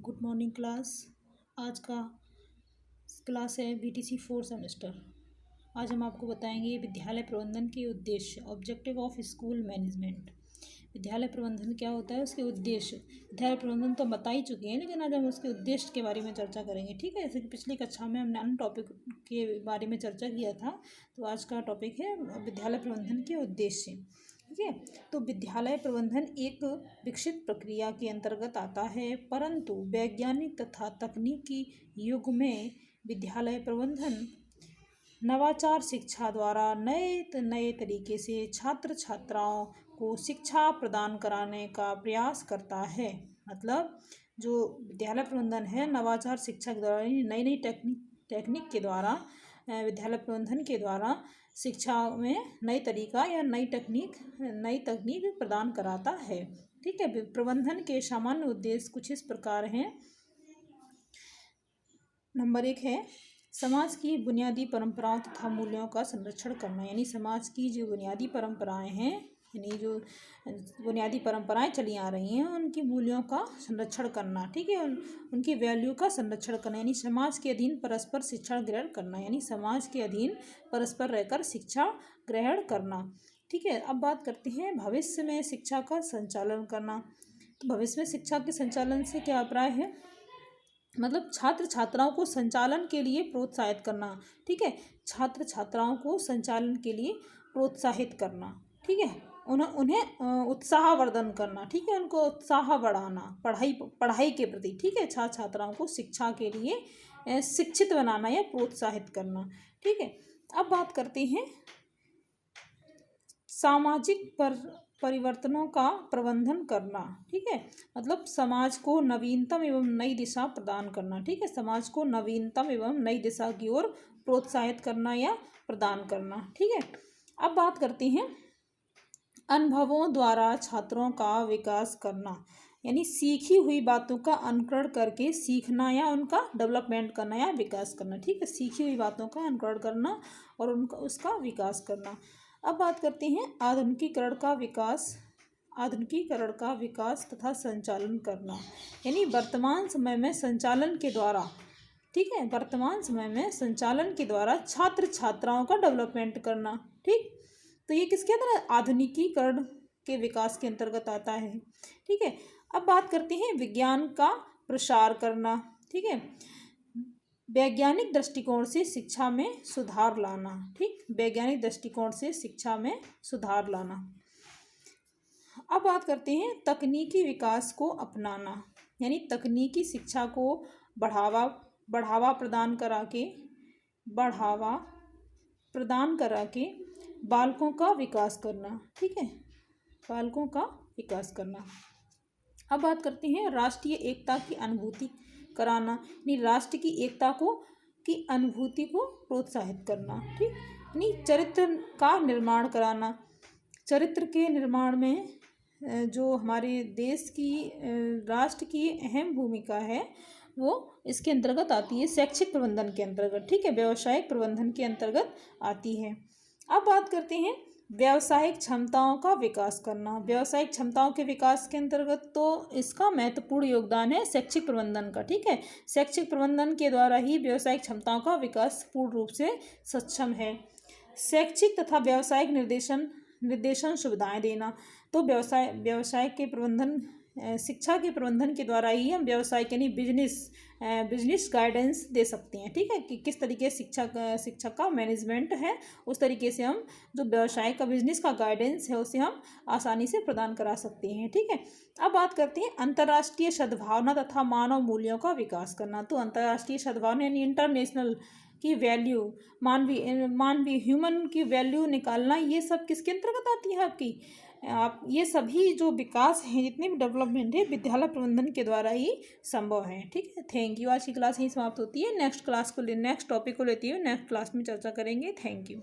Good morning class. आज का class है बीटीसी 4 सेमेस्टर। आज हम आपको बताएंगे विद्यालय प्रबंधन के उद्देश्य, ऑब्जेक्टिव ऑफ स्कूल मैनेजमेंट। विद्यालय प्रबंधन क्या होता है, उसके उद्देश्य। विद्यालय प्रबंधन तो बता ही चुके हैं, लेकिन आज हम उसके उद्देश्य के बारे में चर्चा करेंगे। ठीक है, जैसे कि पिछली कक्षा में हमने अन्य टॉपिक के बारे में चर्चा किया था, तो आज का टॉपिक है विद्यालय प्रबंधन के उद्देश्य। ठीक है, तो विद्यालय प्रबंधन एक विकसित प्रक्रिया के अंतर्गत आता है, परंतु वैज्ञानिक तथा तकनीकी युग में विद्यालय प्रबंधन नवाचार शिक्षा द्वारा नए तरीके से छात्र छात्राओं को शिक्षा प्रदान कराने का प्रयास करता है। मतलब जो विद्यालय प्रबंधन है, नवाचार शिक्षा के द्वारा नई नई टेक्निक के द्वारा, विद्यालय प्रबंधन के द्वारा शिक्षा में नई तरीका या नई तकनीक प्रदान कराता है। ठीक है, प्रबंधन के सामान्य उद्देश्य कुछ इस प्रकार हैं। नंबर 1 है समाज की बुनियादी परंपराओं तथा मूल्यों का संरक्षण करना। यानी समाज की जो बुनियादी परंपराएं हैं, यानी जो बुनियादी परंपराएं चली आ रही हैं, उनकी मूल्यों का संरक्षण करना। ठीक है, उनकी वैल्यू का संरक्षण करना, यानी समाज के अधीन परस्पर शिक्षा ग्रहण करना। यानी समाज के अधीन परस्पर रहकर शिक्षा ग्रहण करना। ठीक है, अब बात करते हैं भविष्य में शिक्षा का संचालन करना। तो भविष्य में शिक्षा के संचालन से क्या अभिप्राय है, मतलब छात्र छात्राओं को संचालन के लिए प्रोत्साहित करना। ठीक है, छात्र छात्राओं को संचालन के लिए प्रोत्साहित करना। ठीक है, उन्हें उत्साहवर्धन करना। ठीक है, उनको उत्साह बढ़ाना पढ़ाई के प्रति। ठीक है, छात्र छात्राओं को शिक्षा के लिए शिक्षित बनाना या प्रोत्साहित करना। ठीक है, अब बात करते हैं सामाजिक परिवर्तनों का प्रबंधन करना। ठीक है, मतलब समाज को नवीनतम एवं नई दिशा प्रदान करना। ठीक है, समाज को नवीनतम एवं नई दिशा की ओर प्रोत्साहित करना या प्रदान करना। ठीक है, अब बात करते हैं अनुभवों द्वारा छात्रों का विकास करना। यानी सीखी हुई बातों का अनुकरण करके सीखना या उनका डेवलपमेंट करना या विकास करना। ठीक है, सीखी हुई बातों का अनुकरण करना और उसका विकास करना। अब बात करते हैं आधुनिकीकरण का विकास तथा संचालन करना। यानी वर्तमान समय में संचालन के द्वारा, ठीक है, वर्तमान समय में संचालन के द्वारा छात्र छात्राओं का डेवलपमेंट करना। ठीक, तो ये किसके अंदर, आधुनिकीकरण के विकास के अंतर्गत आता है। ठीक है, अब बात करते हैं विज्ञान का प्रसार करना। ठीक है, वैज्ञानिक दृष्टिकोण से शिक्षा में सुधार लाना। ठीक, वैज्ञानिक दृष्टिकोण से शिक्षा में सुधार लाना। अब बात करते हैं तकनीकी विकास को अपनाना। यानी तकनीकी शिक्षा को बढ़ावा प्रदान करा के बालकों का विकास करना। ठीक है, बालकों का विकास करना। अब बात करते हैं राष्ट्रीय एकता की अनुभूति कराना। यानी राष्ट्र की एकता की अनुभूति को प्रोत्साहित करना। ठीक, यानी चरित्र का निर्माण कराना। चरित्र के निर्माण में जो हमारे देश की राष्ट्र की अहम भूमिका है, वो इसके अंतर्गत आती है, शैक्षिक प्रबंधन के अंतर्गत। ठीक है, व्यावसायिक प्रबंधन के अंतर्गत आती है। अब बात करते हैं व्यावसायिक क्षमताओं का विकास करना। व्यावसायिक क्षमताओं के विकास के अंतर्गत तो इसका महत्वपूर्ण योगदान है शैक्षिक प्रबंधन का। ठीक है, शैक्षिक प्रबंधन के द्वारा ही व्यावसायिक क्षमताओं का विकास पूर्ण रूप से सक्षम है। शैक्षिक तथा व्यावसायिक निर्देशन सुविधाएं देना। तो व्यवसाय के प्रबंधन, शिक्षा के प्रबंधन के द्वारा ही हम व्यवसाय यानी बिजनेस गाइडेंस दे सकते हैं। ठीक है, कि किस तरीके शिक्षा का मैनेजमेंट है, उस तरीके से हम जो व्यवसाय का बिजनेस का गाइडेंस है, उसे हम आसानी से प्रदान करा सकते हैं। ठीक है, अब बात करते हैं अंतर्राष्ट्रीय सद्भावना तथा मानव मूल्यों का विकास करना। तो अंतर्राष्ट्रीय सद्भावना यानी इंटरनेशनल की वैल्यू, मानवीय ह्यूमन की वैल्यू निकालना, ये सब किसके अंतर्गत आती है आपकी, आप ये सभी जो विकास हैं, जितने भी डेवलपमेंट है, विद्यालय प्रबंधन के द्वारा ही संभव है। ठीक है, थैंक यू। आज की क्लास यहीं समाप्त होती है। नेक्स्ट टॉपिक को लेती हूँ, नेक्स्ट क्लास में चर्चा करेंगे। Thank you.